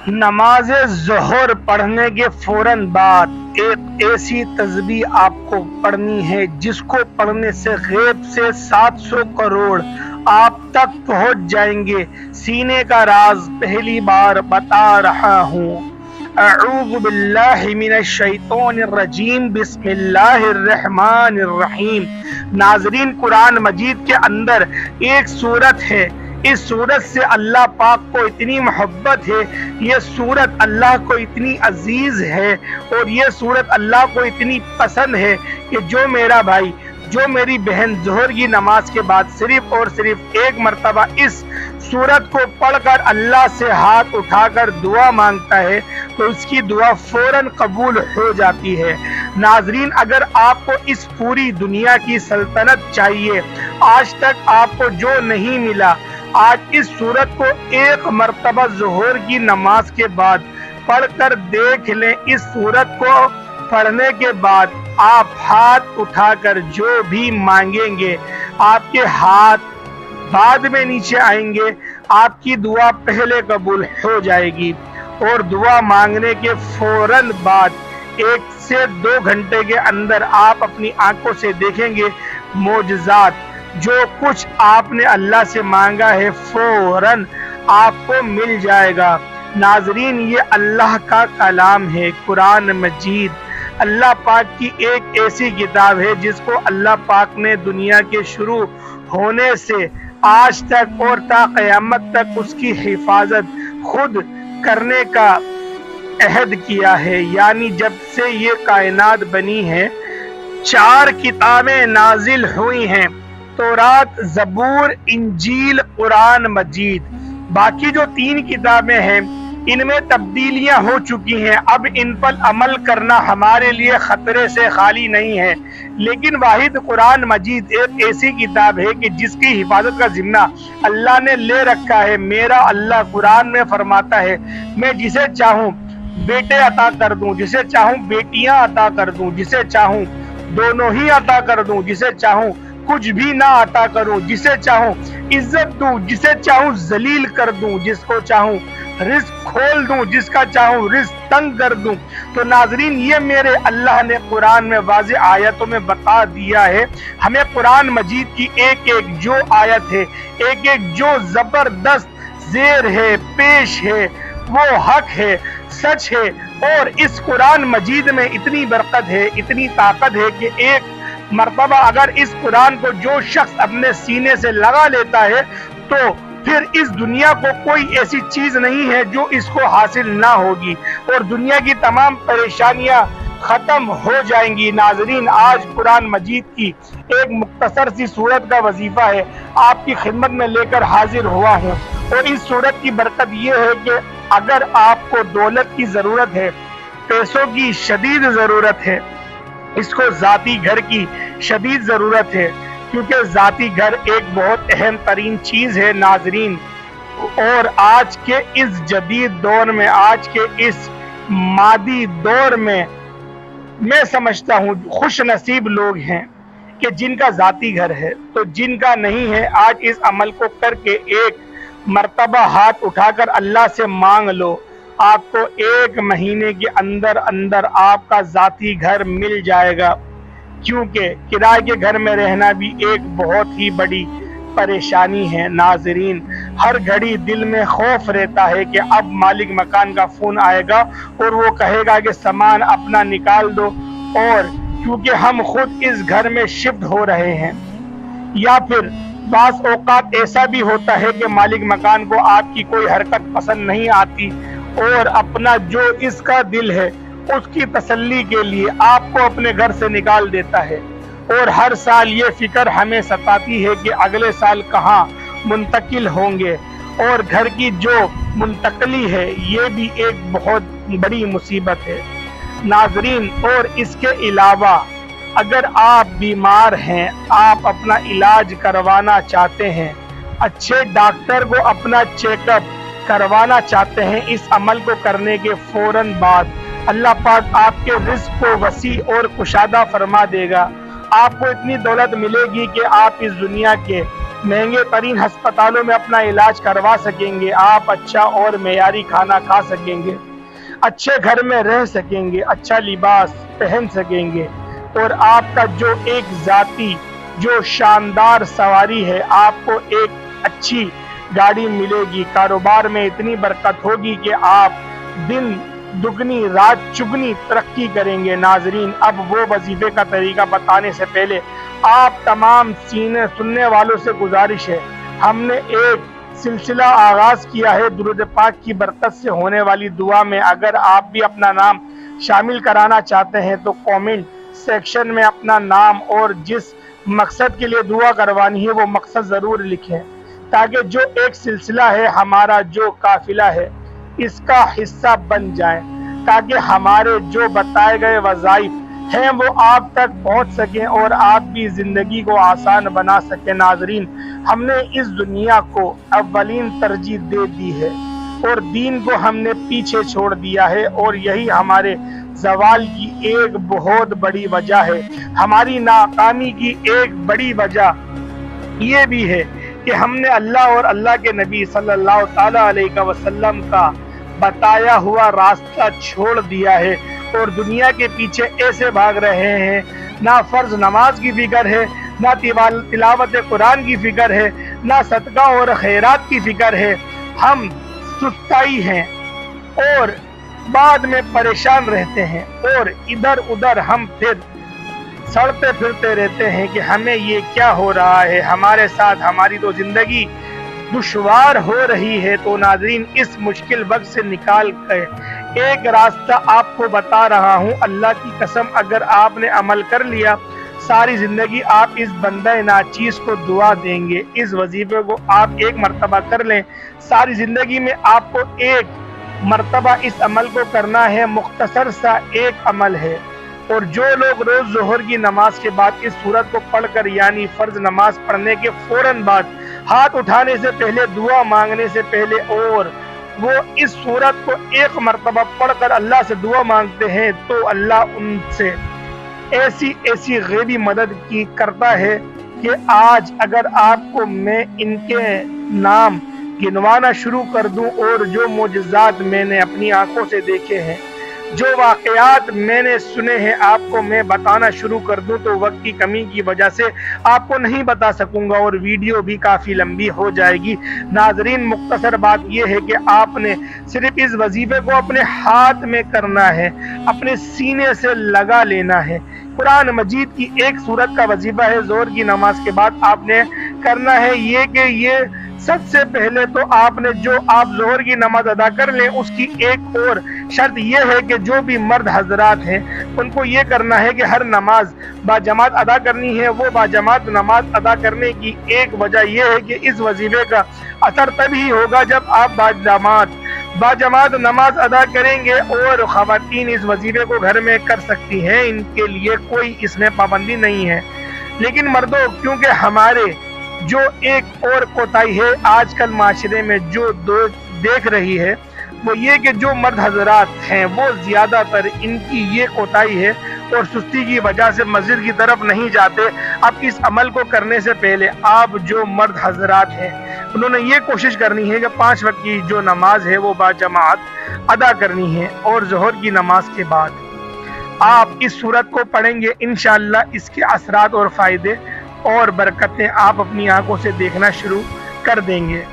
نماز ظہر پڑھنے کے فوراً بعد ایک ایسی تسبیح آپ کو پڑھنی ہے جس کو پڑھنے سے غیب سے 700 کروڑ آپ تک پہنچ جائیں گے۔ سینے کا راز پہلی بار بتا رہا ہوں۔ اعوذ باللہ من الشیطان الرجیم، بسم اللہ الرحمن الرحیم۔ ناظرین، قرآن مجید کے اندر ایک سورت ہے، اس سورت سے اللہ پاک کو اتنی محبت ہے، یہ سورت اللہ کو اتنی عزیز ہے اور یہ سورت اللہ کو اتنی پسند ہے کہ جو میرا بھائی، جو میری بہن ظہر کی نماز کے بعد صرف اور صرف ایک مرتبہ اس سورت کو پڑھ کر اللہ سے ہاتھ اٹھا کر دعا مانگتا ہے تو اس کی دعا فوراً قبول ہو جاتی ہے۔ ناظرین، اگر آپ کو اس پوری دنیا کی سلطنت چاہیے، آج تک آپ کو جو نہیں ملا، آج اس سورت کو ایک مرتبہ ظہر کی نماز کے بعد پڑھ کر دیکھ لیں۔ اس سورت کو پڑھنے کے بعد آپ ہاتھ اٹھا کر جو بھی مانگیں گے، آپ کے ہاتھ بعد میں نیچے آئیں گے، آپ کی دعا پہلے قبول ہو جائے گی۔ اور دعا مانگنے کے فوراً بعد 1 سے 2 گھنٹے کے اندر آپ اپنی آنکھوں سے دیکھیں گے معجزات۔ جو کچھ آپ نے اللہ سے مانگا ہے فوراً آپ کو مل جائے گا۔ ناظرین، یہ اللہ کا کلام ہے، قرآن مجید اللہ پاک کی ایک ایسی کتاب ہے جس کو اللہ پاک نے دنیا کے شروع ہونے سے آج تک اور تا قیامت تک اس کی حفاظت خود کرنے کا عہد کیا ہے۔ یعنی جب سے یہ کائنات بنی ہے 4 کتابیں نازل ہوئی ہیں، تورات، زبور، انجیل، قرآن مجید۔ باقی جو 3 کتابیں ہیں ان میں تبدیلیاں ہو چکی ہیں، اب ان پر عمل کرنا ہمارے لیے خطرے سے خالی نہیں ہے، لیکن واحد قرآن مجید ایک ایسی کتاب ہے کہ جس کی حفاظت کا ذمہ اللہ نے لے رکھا ہے۔ میرا اللہ قرآن میں فرماتا ہے، میں جسے چاہوں بیٹے عطا کر دوں، جسے چاہوں بیٹیاں عطا کر دوں، جسے چاہوں دونوں ہی عطا کر دوں، جسے چاہوں کچھ بھی نہ عطا کروں، جسے چاہوں عزت دوں، جسے چاہوں ذلیل کر دوں، جس کو چاہوں رزق کھول دوں، جس کا چاہوں رزق تنگ کر دوں۔ تو ناظرین، یہ میرے اللہ نے قرآن میں واضح آیتوں میں بتا دیا ہے۔ ہمیں قرآن مجید کی ایک ایک جو آیت ہے، ایک ایک جو زبردست زیر ہے، پیش ہے، وہ حق ہے، سچ ہے۔ اور اس قرآن مجید میں اتنی برکت ہے، اتنی طاقت ہے کہ ایک مرتبہ اگر اس قرآن کو جو شخص اپنے سینے سے لگا لیتا ہے تو پھر اس دنیا کو کوئی ایسی چیز نہیں ہے جو اس کو حاصل نہ ہوگی، اور دنیا کی تمام پریشانیاں ختم ہو جائیں گی۔ ناظرین، آج قرآن مجید کی ایک مختصر سی سورت کا وظیفہ ہے آپ کی خدمت میں لے کر حاضر ہوا ہوں، اور اس سورت کی برکت یہ ہے کہ اگر آپ کو دولت کی ضرورت ہے، پیسوں کی شدید ضرورت ہے، اس کو ذاتی گھر کی شدید ضرورت ہے، کیونکہ ذاتی گھر ایک بہت اہم ترین چیز ہے ناظرین۔ اور آج کے اس جدید دور میں، آج کے اس مادی دور میں سمجھتا ہوں خوش نصیب لوگ ہیں کہ جن کا ذاتی گھر ہے، تو جن کا نہیں ہے آج اس عمل کو کر کے ایک مرتبہ ہاتھ اٹھا کر اللہ سے مانگ لو، آپ کو 1 مہینے کے اندر اندر آپ کا ذاتی گھر مل جائے گا۔ کیونکہ کرائے کے گھر میں رہنا بھی ایک بہت ہی بڑی پریشانی ہے ناظرین۔ ہر گھڑی دل میں خوف رہتا ہے کہ اب مالک مکان کا فون آئے گا اور وہ کہے گا کہ سامان اپنا نکال دو، اور کیونکہ ہم خود اس گھر میں شفٹ ہو رہے ہیں، یا پھر بعض اوقات ایسا بھی ہوتا ہے کہ مالک مکان کو آپ کی کوئی حرکت پسند نہیں آتی، اور اپنا جو اس کا دل ہے اس کی تسلی کے لیے آپ کو اپنے گھر سے نکال دیتا ہے۔ اور ہر سال یہ فکر ہمیں ستاتی ہے کہ اگلے سال کہاں منتقل ہوں گے، اور گھر کی جو منتقلی ہے یہ بھی ایک بہت بڑی مصیبت ہے ناظرین۔ اور اس کے علاوہ اگر آپ بیمار ہیں، آپ اپنا علاج کروانا چاہتے ہیں، اچھے ڈاکٹر کو اپنا چیک اپ کروانا چاہتے ہیں، اس عمل کو کرنے کے فوراً بعد اللہ پاک آپ کے رزق کو وسیع اور کشادہ فرما دے گا۔ آپ کو اتنی دولت ملے گی کہ آپ اس دنیا کے महंगे तरीन अस्पतालों में अपना इलाज करवा सकेंगे, आप अच्छा और मेयारी खाना खा सकेंगे, अच्छे घर में रह सकेंगे, अच्छा लिबास पहन सकेंगे, और आपका जो एक जाती जो शानदार सवारी है, आपको एक अच्छी गाड़ी मिलेगी, कारोबार में इतनी बरकत होगी कि आप दिन दुगनी रात चुगनी तरक्की करेंगे। नाजरीन, अब वो वजीफे का तरीका बताने से पहले आप तमाम सुनने वालों से गुजारिश है, हमने एक सिलसिला आगाज किया है दुरूद पाक की बरकत से होने वाली दुआ में। अगर आप भी अपना नाम शामिल कराना चाहते हैं तो कमेंट सेक्शन में अपना नाम और जिस मकसद के लिए दुआ करवानी है वो मकसद ज़रूर लिखें, ताकि जो एक सिलसिला है, हमारा जो काफिला है, इसका हिस्सा बन जाए, ताकि हमारे जो बताए गए वज़ाइफ हैं वो आप तक पहुंच सकें और आप भी ज़िंदगी को आसान बना सकें। नाजरीन, हमने इस दुनिया को अव्वलीन तरजीह दे दी है और दीन को हमने पीछे छोड़ दिया है, और यही हमारे ज़वाल की एक बहुत बड़ी वजह है। हमारी नाकामी की एक बड़ी वजह ये भी है कि हमने अल्लाह और अल्लाह के नबी सल्लल्लाहु ताला अलैहि वसल्लम का बताया हुआ रास्ता छोड़ दिया है और दुनिया के पीछे ऐसे भाग रहे हैं, ना फर्ज नमाज की फिक्र है, ना तिलावत कुरान की फिक्र है, ना सदका और खैरात की फिक्र है। हम सुस्ताई हैं और बाद में परेशान रहते हैं और इधर उधर हम फिर सड़ते फिरते रहते हैं कि हमें ये क्या हो रहा है हमारे साथ, हमारी तो जिंदगी दुश्वार हो रही है। तो नाज़रीन, इस मुश्किल वक्त से निकाल कर एक रास्ता आपको बता रहा हूँ, अल्लाह की कसम, अगर आपने अमल कर लिया सारी जिंदगी आप इस बंदा नाचीज को दुआ देंगे। इस वजीफे को आप एक मर्तबा कर लें, सारी जिंदगी में आपको एक मर्तबा इस अमल को करना है। मुख्तसर सा एक अमल है, और जो लोग रोज जोहर की नमाज के बाद इस सूरत को पढ़कर, यानी फर्ज नमाज पढ़ने के फौरन बाद, हाथ उठाने से पहले, दुआ मांगने से पहले, और वो इस सूरत को एक मर्तबा पढ़कर अल्लाह से दुआ मांगते हैं, तो अल्लाह उनसे ऐसी ऐसी गैबी मदद की करता है कि आज अगर आपको मैं इनके नाम गिनवाना शुरू कर दूं और जो मोजज़ात मैंने अपनी आंखों से देखे हैं, जो वाक़यात मैंने सुने हैं, आपको मैं बताना शुरू कर दूं तो वक्त की कमी की वजह से आपको नहीं बता सकूंगा और वीडियो भी काफ़ी लंबी हो जाएगी। नाजरीन, मुख्तसर बात यह है कि आपने सिर्फ इस वजीफे को अपने हाथ में करना है, अपने सीने से लगा लेना है। कुरान मजीद की एक सूरत का वजीफा है, जोहर की नमाज के बाद आपने करना है ये कि ये सबसे पहले तो आपने जो आप जोहर की नमाज अदा कर लें, उसकी एक और शर्त यह है कि जो भी मर्द हजरात हैं उनको ये करना है कि हर नमाज बाजमात अदा करनी है। वो बाजमात नमाज अदा करने की एक वजह यह है कि इस वजीफे का असर तभी होगा जब आप बाजमात नमाज अदा करेंगे, और ख़वातीन इस वजीफे को घर में कर सकती हैं, इनके लिए कोई इसमें पाबंदी नहीं है। लेकिन मर्दों, क्योंकि हमारे जो एक और कोताही है आजकल माशरे में जो देख रही है, वो ये कि जो मर्द हजरात हैं वो ज़्यादातर इनकी ये कोताही है और सुस्ती की वजह से मस्जिद की तरफ नहीं जाते। अब इस अमल को करने से पहले आप जो मर्द हजरात हैं उन्होंने ये कोशिश करनी है कि 5 वक्त की जो नमाज है वो बाजमात अदा करनी है, और जोहर की नमाज के बाद आप इस सूरत को पढ़ेंगे। इंशाअल्लाह इसके असरात और फ़ायदे और बरकतें आप अपनी आंखों से देखना शुरू कर देंगे।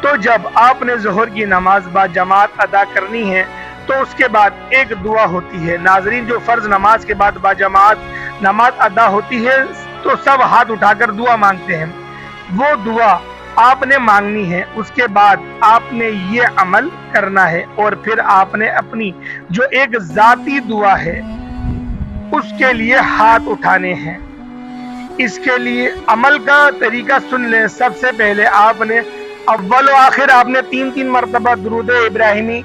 तो जब आपने जोहर की नमाज बाजमात अदा करनी है तो उसके बाद एक दुआ होती है। नाजरीन, जो फर्ज नमाज के बाद बाजमात नमाज अदा होती है तो सब हाथ उठाकर दुआ मांगते हैं, वो दुआ आपने मांगनी है। उसके बाद आपने ये अमल करना है और फिर आपने अपनी जो एक जाती दुआ है उसके लिए हाथ उठाने हैं। इसके लिए अमल का तरीका सुन लें। सबसे पहले आपने अव्वल आखिर आपने 3-3 मरतबा दुरूद इब्राहिमी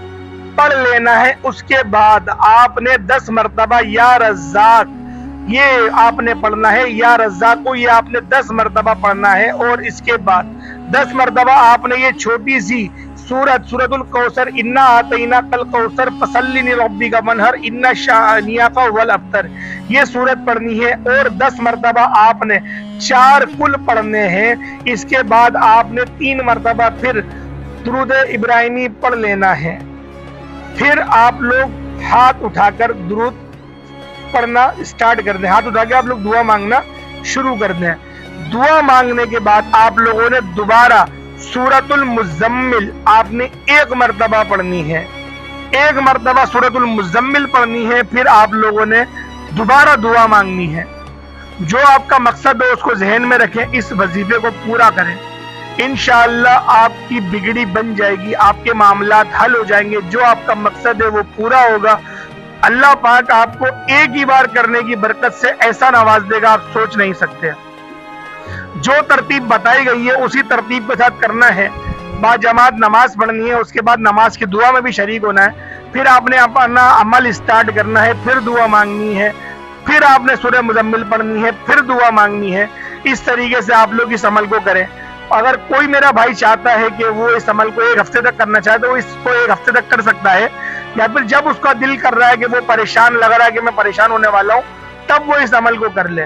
पढ़ लेना है। उसके बाद आपने 10 मरतबा या रज़्ज़ाक़ ये आपने पढ़ना है, या रज़्ज़ाक़ को ये आपने 10 मरतबा पढ़ना है। और इसके बाद 10 मरतबा आपने ये छोटी सी सूरतुल कौसर, इन्ना आतैना कल कौसर फसल्ली लिरब्बिका वनहर इन्ना शानियाका वल अब्तर, ये सूरत पढ़नी है और 10 मरतबा आपने 4 कुल पढ़ने हैं। इसके बाद आपने 3 मरतबा फिर दुरूद इब्राहिमी पढ़ लेना है। फिर आप लोग हाथ उठाकर दुरूद पढ़ना स्टार्ट कर दें। हाथ उठा के आप लोग दुआ मांगना शुरू कर दें। दुआ मांगने के बाद आप लोगों ने दोबारा सूरतुल मुज़म्मिल आपने 1 मरतबा पढ़नी है। 1 मरतबा सूरतुल मुज़म्मिल पढ़नी है। फिर आप लोगों ने दोबारा दुआ मांगनी है। जो आपका मकसद हो उसको जहन में रखें, इस वजीफे को पूरा करें। इंशाअल्लाह आपकी बिगड़ी बन जाएगी, आपके मामलात हल हो जाएंगे। जो आपका मकसद है वो पूरा होगा। अल्लाह पाक आपको एक ही बार करने की बरकत से ऐसा नवाज देगा आप सोच नहीं सकते। जो तरतीब बताई गई है उसी तरतीब के साथ करना है। बाजमात नमाज पढ़नी है, उसके बाद नमाज की दुआ में भी शरीक होना है। फिर आपने अपना अमल स्टार्ट करना है, फिर दुआ मांगनी है, फिर आपने सूरह मुज़म्मिल पढ़नी है, फिर दुआ मांगनी है। इस तरीके से आप लोग इस अमल को करें। अगर कोई मेरा भाई चाहता है कि वो इस अमल को 1 हफ्ते तक करना चाहे तो वो इसको 1 हफ्ते तक कर सकता है, या फिर जब उसका दिल कर रहा है कि वो परेशान लग रहा है कि मैं परेशान होने वाला हूँ, तब वो इस अमल को कर ले।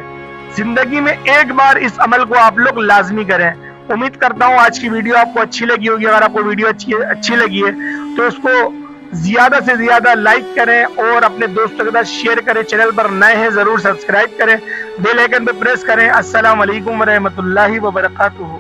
जिंदगी में एक बार इस अमल को आप लोग लाजमी करें। उम्मीद करता हूँ आज की वीडियो आपको अच्छी लगी होगी। अगर आपको वीडियो अच्छी लगी है तो उसको ज्यादा से ज्यादा लाइक करें और अपने दोस्तों के साथ शेयर करें। चैनल पर नए हैं जरूर सब्सक्राइब करें, बेल आइकन पे प्रेस करें। अस्सलाम वालेकुम व रहमतुल्लाहि व बरकातुहू।